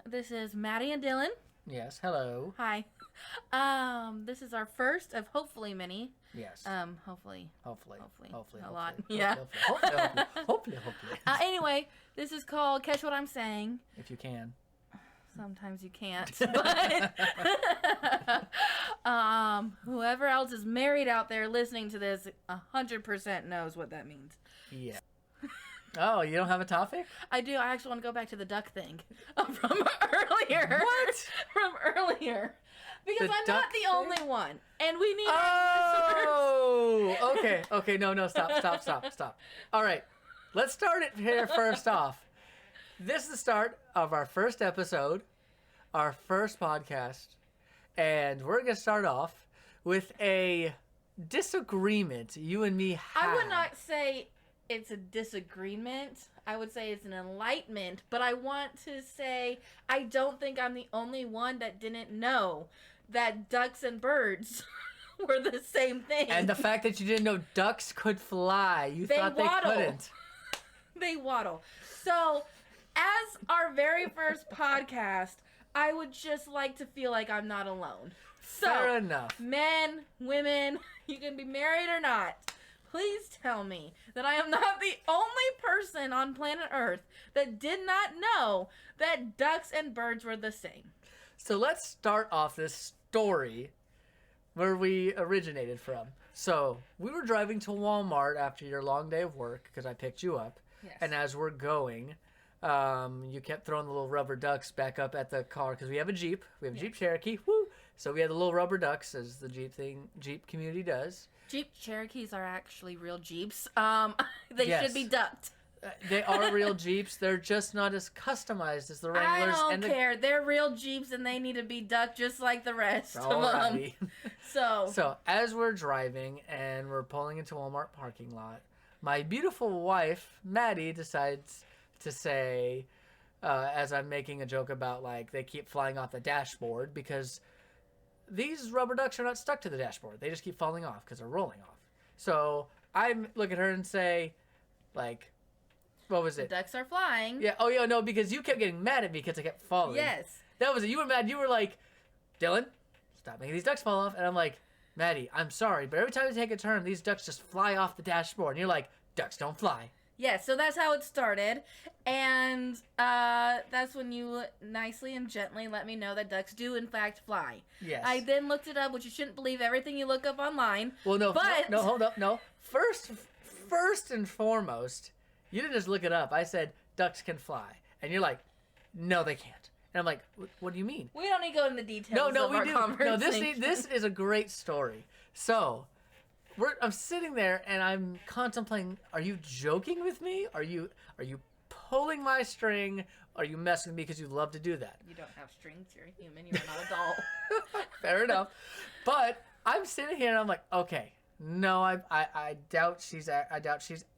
This is Maddie and Dylan. Yes, hello. Hi. This is our first of hopefully many. Yes. Hopefully a lot. Yeah. Hopefully. Anyway, this is called Catch What I'm Saying. If you can. Sometimes you can't. But whoever else is married out there listening to this 100% knows what that means. Yeah. Oh, you don't have a topic? I do. I actually want to go back to the duck thing from earlier. What? From earlier. Because I'm not the only one. And we need Oh! Okay, no, stop. All right, let's start it here first off. This is the start of our first episode, our first podcast, and we're going to start off with a disagreement you and me had. I would not say it's a disagreement. I would say it's an enlightenment, but I want to say I don't think I'm the only one that didn't know that ducks and birds were the same thing. And the fact that you didn't know ducks could fly. You thought waddle. they couldn't. They waddle. So, as our very first podcast, I would just like to feel like I'm not alone. So, fair enough. Men, women, you can be married or not. Please tell me that I am not the only person on planet Earth that did not know that ducks and birds were the same. So let's start off this story where we originated from. So we were driving to Walmart after your long day of work because I picked you up. Yes. And as we're going, you kept throwing the little rubber ducks back up at the car because we have a Jeep. We have a Jeep Cherokee. Woo! So we had the little rubber ducks as the Jeep community does. Jeep Cherokees are actually real Jeeps. They should be ducked. They are real Jeeps. They're just not as customized as the Wranglers. I don't care. They're real Jeeps and they need to be ducked just like the rest of them. So as we're driving and we're pulling into Walmart parking lot, my beautiful wife, Maddie, decides to say, as I'm making a joke about like they keep flying off the dashboard because these rubber ducks are not stuck to the dashboard. They just keep falling off because they're rolling off. So I look at her and say, like, what was it? The ducks are flying. Yeah. Oh, yeah. No, because you kept getting mad at me because I kept falling. Yes. That was it. You were mad. You were like, Dylan, stop making these ducks fall off. And I'm like, Maddie, I'm sorry, but every time we take a turn, these ducks just fly off the dashboard. And you're like, ducks don't fly. Yeah, so that's how it started. And that's when you nicely and gently let me know that ducks do, in fact, fly. Yes. I then looked it up, which you shouldn't believe everything you look up online. Well, no, but... no, hold up, no. First and foremost, you didn't just look it up. I said, ducks can fly. And you're like, no, they can't. And I'm like, what do you mean? We don't need to go into the details No, of we our do. conversation. No, this is a great story. So... I'm sitting there and I'm contemplating, are you joking with me? Are you pulling my string? Are you messing with me because you love to do that? You don't have strings. You're a human. You're not a doll. Fair enough. But I'm sitting here and I'm like, okay, no, I doubt she's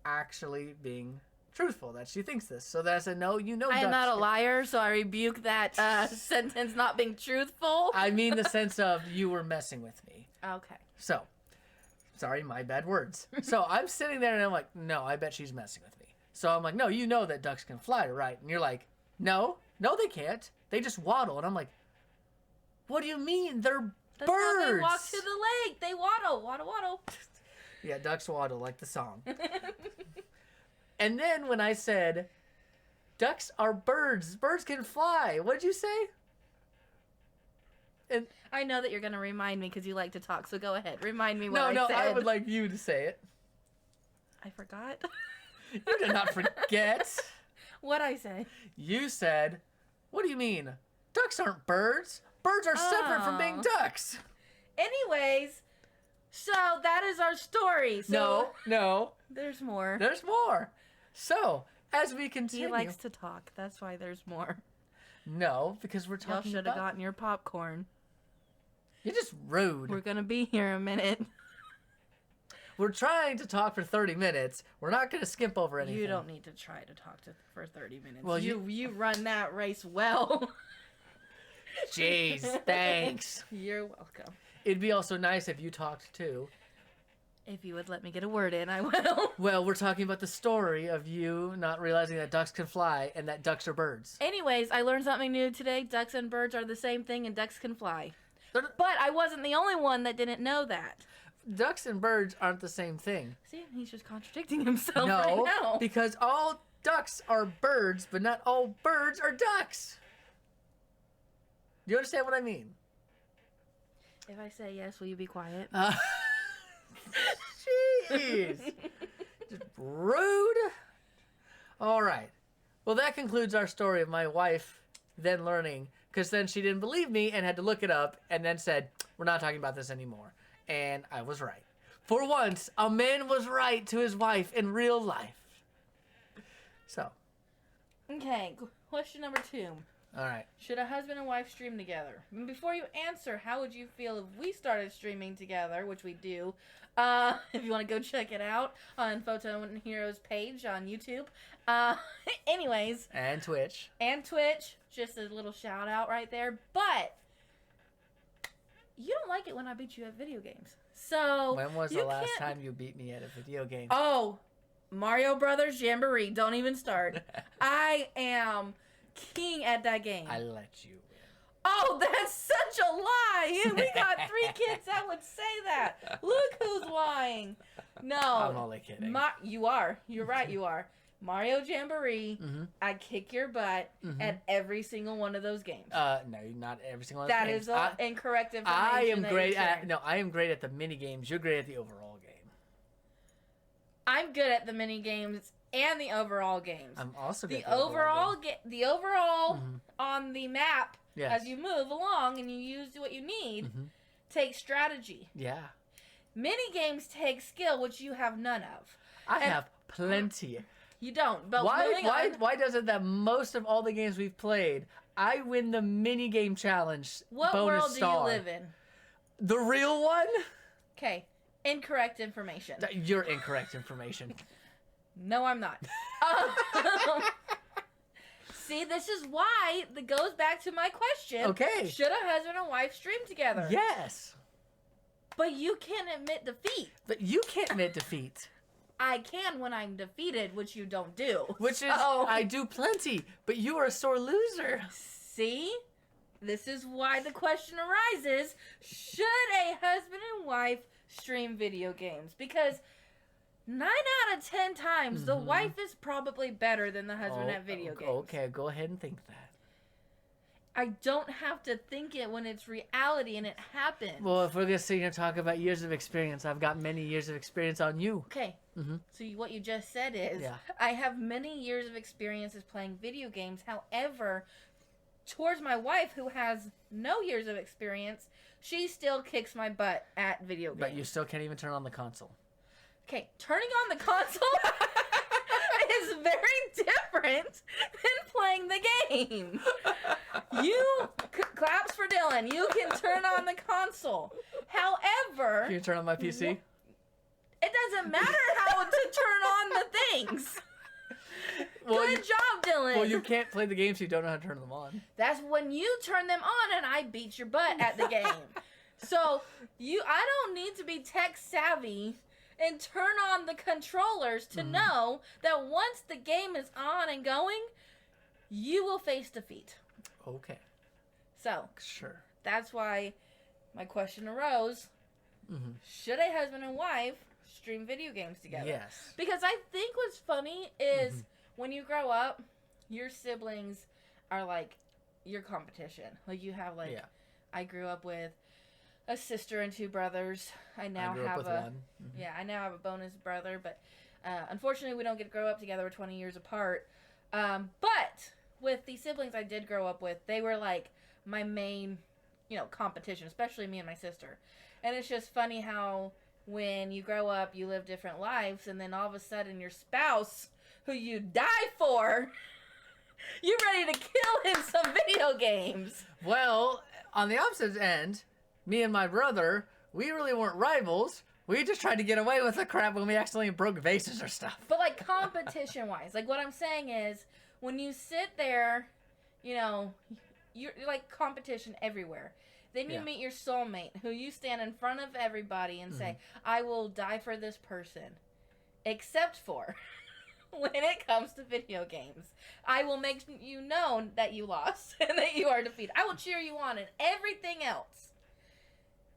actually being truthful, that she thinks this. So then I said, no, I am not a liar, so I rebuke that sentence not being truthful. I mean the sense of you were messing with me. Okay. So... Sorry, my bad words. So I'm sitting there and I'm like, no, I bet she's messing with me. So I'm like, no, you know that ducks can fly, right? And you're like, no, they can't. They just waddle. And I'm like, what do you mean? They're That's birds. How they walk to the lake. They waddle, waddle. Yeah, ducks waddle like the song. And then when I said, ducks are birds. Birds can fly. What'd you say? And I know that you're going to remind me because you like to talk, so go ahead. Remind me what I said. No, I would like you to say it. I forgot. You did not forget. What'd I say? You said, what do you mean? Ducks aren't birds. Birds are separate from being ducks. Anyways, so that is our story. So No. There's more. There's more. So, as we continue. He likes to talk. That's why there's more. No, because we're talking about... Y'all should have gotten your popcorn. You're just rude. We're going to be here a minute. We're trying to talk for 30 minutes. We're not going to skip over anything. You don't need to try to talk for 30 minutes. Well, you run that race well. Jeez, thanks. You're welcome. It'd be also nice if you talked too. If you would let me get a word in, I will. Well, we're talking about the story of you not realizing that ducks can fly and that ducks are birds. Anyways, I learned something new today. Ducks and birds are the same thing, and ducks can fly. They're- But I wasn't the only one that didn't know that. Ducks and birds aren't the same thing. See, he's just contradicting himself No, right now. because all ducks are birds, but not all birds are ducks. Do you understand what I mean? If I say yes, will you be quiet? Jeez. Just rude. All right. Well, that concludes our story of my wife then learning, because then she didn't believe me and had to look it up and then said, we're not talking about this anymore. And I was right. For once, a man was right to his wife in real life. So, Okay, question number 2. all right. Should a husband and wife stream together? And before you answer, how would you feel if we started streaming together, which we do? If you want to go check it out on Photo and Heroes page on YouTube. Anyways, And Twitch. and Twitch, just a little shout out right there. But you don't like it when I beat you at video games. So When was you the last can't- time you beat me at a video game? Oh, Mario Brothers Jamboree. Don't even start. I am king at that game. I let you win. Oh, that's such a lie. We got 3 kids that would say that. Look who's lying. No. I'm only kidding. You are. You're right, you are. Mario Jamboree, Mm-hmm. I kick your butt at every single one of those games. No, not every single one of That the is games. incorrect information. I am that great you're at sharing. no. I am great at the mini games. You're great at the overall game. I'm good at the mini games and the overall games. I'm also good. The at the overall, game. the overall Mhm. on the map Yes. as you move along and you use what you need Mhm. takes strategy. Yeah, Mini games take skill, which you have none of. I And- have plenty. You don't. But Why? moving Why? on, Why does it that most of all the games we've played, I win the mini game challenge what bonus world do star? you live in? The real one? Okay, incorrect information. You're incorrect information. No, I'm not. See, this is why that goes back to my question. Okay. Should a husband and wife stream together? Yes, But you can't admit defeat. but you can't admit defeat. I can when I'm defeated, which you don't do. Which is, So- I do plenty, but you are a sore loser. See? This is why the question arises, should a husband and wife stream video games? Because 9 out of 10 times, the Mhm. wife is probably better than the husband at video games. Okay, go ahead and think that. I don't have to think it when it's reality and it happens. Well, if we're gonna sit here and talk about years of experience, I've got many years of experience on you. Okay. Mhm. So what you just said is, Yeah. I have many years of experiences playing video games. However, towards my wife, who has no years of experience, she still kicks my butt at video games. But you still can't even turn on the console. Okay, turning on the console is very different than playing the game. You claps for Dylan. You can turn on the console. However, Can you turn on my PC? it doesn't matter how to turn on the things. Well, Good job, Dylan. well, you can't play the games if you don't know how to turn them on. That's when you turn them on and I beat your butt at the game. So I don't need to be tech savvy and turn on the controllers to know that once the game is on and going, you will face defeat. Okay, So sure. that's why my question arose, Mhm. should a husband and wife stream video games together? Yes. Because I think what's funny is when you grow up, your siblings are like your competition. Like you have like, Yeah. I grew up with a sister and 2 brothers. I now I grew up have with a one. Mhm. yeah. I now have a bonus brother, but unfortunately we don't get to grow up together. We're 20 years apart. But with the siblings I did grow up with, they were like my main, competition, especially me and my sister. And it's just funny how when you grow up, you live different lives, and then all of a sudden your spouse, who you die for, you're ready to kill in some video games. Well, on the opposite end, me and my brother, we really weren't rivals. We just tried to get away with the crap when we accidentally broke vases or stuff. But like competition wise, like what I'm saying is when you sit there, you're like competition everywhere. Then you Yeah. meet your soulmate, who you stand in front of everybody and say, I will die for this person. Except for when it comes to video games. I will make you known that you lost and that you are defeated. I will cheer you on and everything else.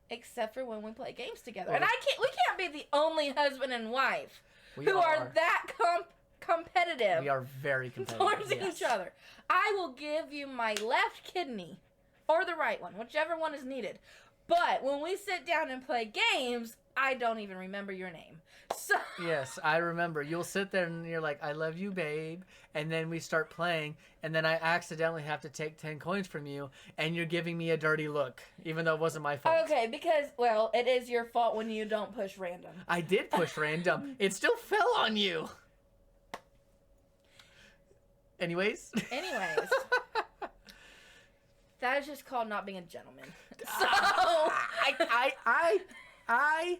Except for when we play games together. Well, And we can't be the only husband and wife We who are that competitive. We are very competitive. Towards yes. each other. I will give you my left kidney or the right one, whichever one is needed. But when we sit down and play games, I don't even remember your name. So Yes, I remember. You'll sit there and you're like, I love you, babe. And then we start playing, and then I accidentally have to take 10 coins from you, and you're giving me a dirty look, even though it wasn't my fault. okay, because well, it is your fault when you don't push random. I did push random. It still fell on you. Anyways. That is just called not being a gentleman. So I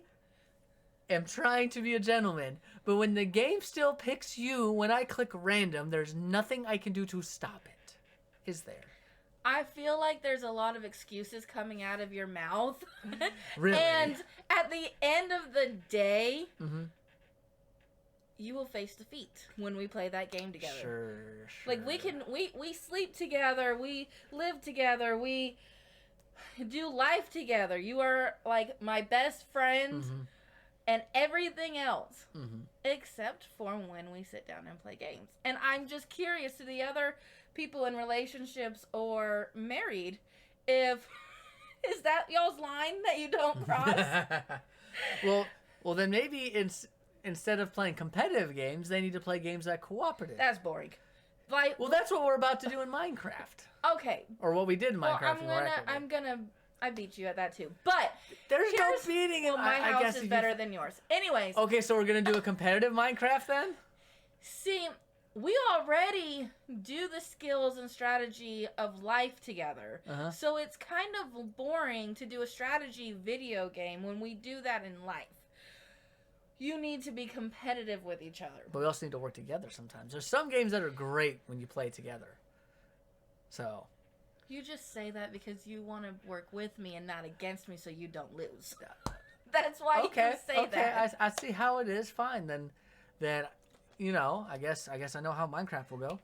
am trying to be a gentleman, but when the game still picks you when I click random, there's nothing I can do to stop it. Is there? I feel like there's a lot of excuses coming out of your mouth. Really? And at the end of the day, Mm-hmm. you will face defeat when we play that game together. Sure. Like we sleep together, we live together, we do life together. You are like my best friend Mm-hmm. and everything else Mm-hmm. except for when we sit down and play games. And I'm just curious to the other people in relationships or married, if is that y'all's line that you don't cross? well, then maybe instead of playing competitive games, they need to play games that are cooperative. That's boring. Like, Well, that's what we're about to do in Minecraft, okay. or what we did in Well, Minecraft. I beat you at that too. But There's no here's- beating in well, my I house guess is if you- better than yours. Anyways, Okay, so we're gonna do a competitive Minecraft then? see, we already do the skills and strategy of life together. Uh-huh. So it's kind of boring to do a strategy video game when we do that in life. You need to be competitive with each other. But we also need to work together sometimes. There's some games that are great when you play together. So, You just say that because you want to work with me and not against me so you don't lose. That's why you say that. I see how it is. Fine, then, you know, I guess I know how Minecraft will go.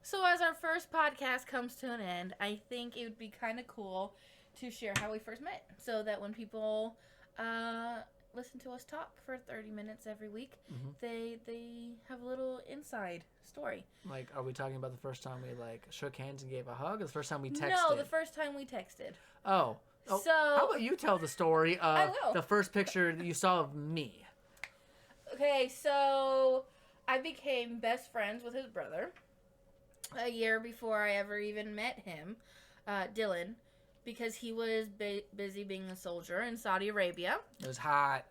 So as our first podcast comes to an end, I think it would be kind of cool to share how we first met, so that when people listen to us talk for 30 minutes every week, Mhm. they have a little inside story. Like, are we talking about the first time we like shook hands and gave a hug, or the first time we texted? No, the first time we texted. Oh, So how about you tell the story I of will. the first picture that you saw of me? Okay, so I became best friends with his brother a year before I ever even met him, Dylan, because he was busy being a soldier in Saudi Arabia. It was hot,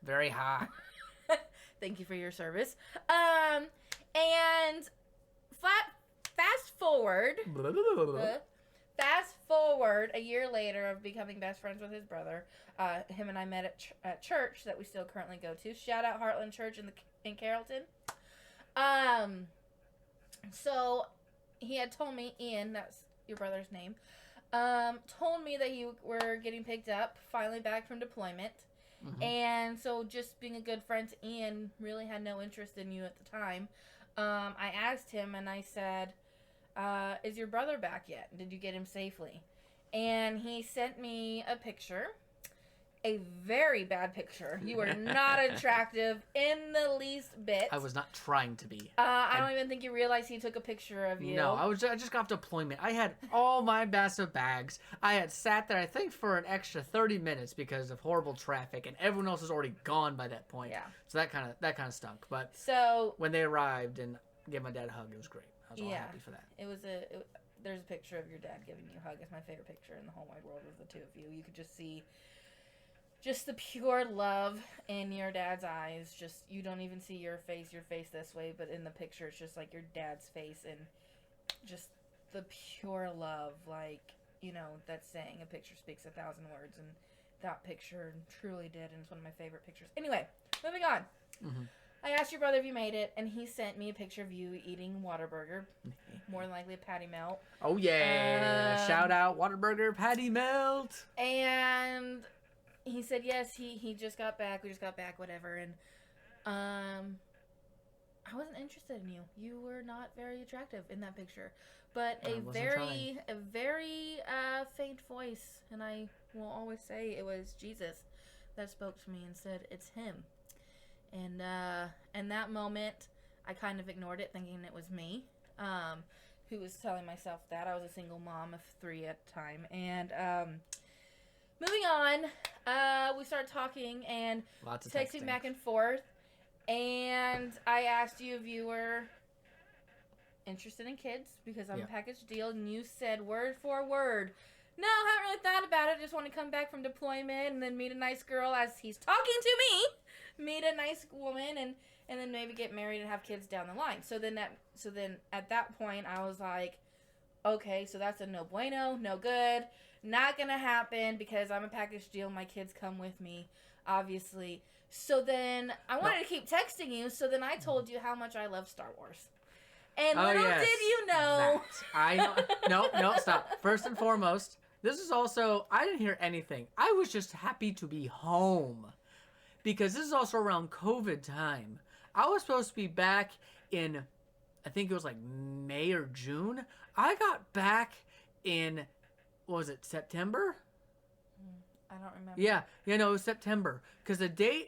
very hot. Thank you for your service. And fast forward a year later of becoming best friends with his brother, him and I met at church that we still currently go to. Shout out Heartland Church in Carrollton. So he had told me, Ian, that's your brother's name, told me that you were getting picked up, finally back from deployment. Mhm. And so just being a good friend to Ian, really had no interest in you at the time. I asked him and I said, is your brother back yet? Did you get him safely? And he sent me a picture. A very bad picture. You were not attractive in the least bit. I was not trying to be. I don't even think you realized he took a picture of you. No, I just got off deployment. I had all my massive bags. I had sat there, I think, for an extra 30 minutes because of horrible traffic, and everyone else was already gone by that point. Yeah. So that kind of stunk. But So when they arrived and gave my dad a hug, it was great. I was all Yeah. happy for that. there's a picture of your dad giving you a hug. It's my favorite picture in the whole wide world of the two of you. You could just see just the pure love in your dad's eyes. Just, you don't even see your face this way, but in the picture it's just like your dad's face and just the pure love. Like, you know, that saying, a picture speaks 1,000 words, and that picture truly did, and it's one of my favorite pictures. Anyway, moving on. Mhm. I asked your brother if you made it, and he sent me a picture of you eating Whataburger. More than likely a patty melt. Oh, yeah. Shout out Whataburger Patty Melt. And he said, yes, he just got back. We just got back, whatever. And I wasn't interested in you. You were not very attractive in that picture. But a very faint voice, and I will always say it was Jesus that spoke to me and said, it's him. And in that moment, I kind of ignored it, thinking it was me, who was telling myself that. I was a single mom of 3 at the time. And moving on, we started talking and Lots of texting back and forth. And I asked you if you were interested in kids, because I'm a package deal, and you said word for word, no, I haven't really thought about it. Just want to come back from deployment and then meet a nice girl as he's talking to me. Meet a nice woman and then maybe get married and have kids down the line. So then at that point I was like, okay, so that's a no bueno, no good, not gonna happen because I'm a package deal. My kids come with me, obviously. So then I wanted to keep texting you. So then I told you how much I love Star Wars. And little did you know. No, stop. First and foremost, this is also, I didn't hear anything. I was just happy to be home. Because this is also around COVID time. I was supposed to be back in, I think it was like May or June. I got back in, what was it, September? I don't remember. Yeah, no, it was September. Because the day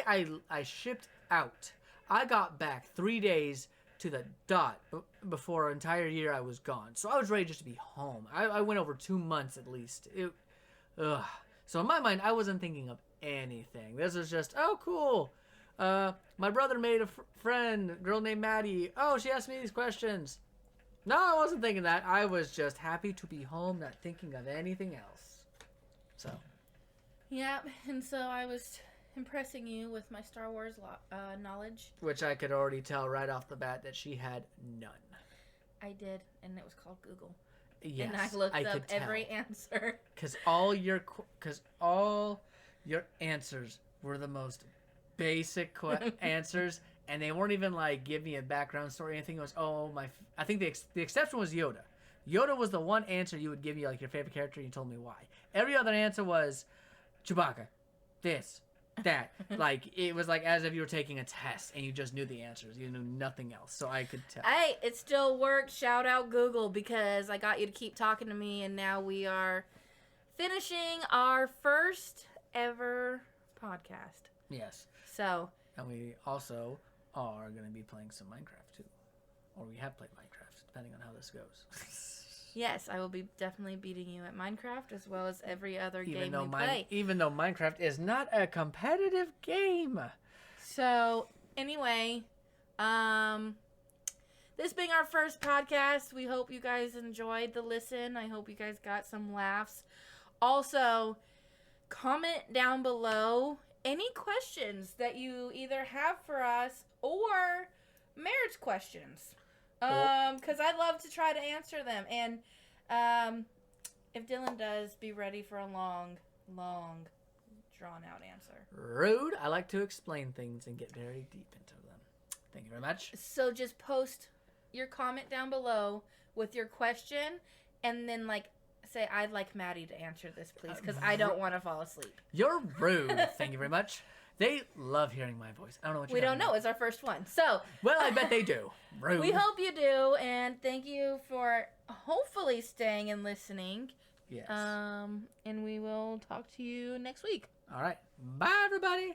I shipped out, I got back 3 days to the dot before an entire year I was gone. So I was ready just to be home. I went over 2 months at least. So in my mind, I wasn't thinking of anything. This was just, oh, cool. My brother made a friend, a girl named Maddie. Oh, she asked me these questions. No, I wasn't thinking that. I was just happy to be home, not thinking of anything else. So. Yeah, and so I was impressing you with my Star Wars knowledge. Which I could already tell right off the bat that she had none. I did, and it was called Google. Yes, and I looked up every answer. Because all your answers were the most basic answers, and they weren't even like give me a background story or anything. It was I think the exception was Yoda. Yoda was the one answer you would give me like your favorite character, and you told me why. Every other answer was Chewbacca, this, that. Like it was like as if you were taking a test and you just knew the answers. You knew nothing else, so I could tell. Hey, it still worked. Shout out Google, because I got you to keep talking to me, and now we are finishing our first ever podcast. Yes. So. And we also are going to be playing some Minecraft too, or we have played Minecraft, depending on how this goes. Yes, I will be definitely beating you at Minecraft as well as every other game we play. Even though Minecraft is not a competitive game. So, anyway, this being our first podcast, we hope you guys enjoyed the listen. I hope you guys got some laughs. Also, comment down below any questions that you either have for us or marriage questions. Because I'd love to try to answer them. And if Dylan does, be ready for a long, drawn out answer. Rude. I like to explain things and get very deep into them. Thank you very much. So just post your comment down below with your question, and then say, I'd like Maddie to answer this, please, because I don't want to fall asleep. You're rude. Thank you very much. They love hearing my voice. I don't know what we don't know. It's our first one. So. Well, I bet they do. Rude. We hope you do, and thank you for hopefully staying and listening. Yes. And we will talk to you next week. All right. Bye, everybody.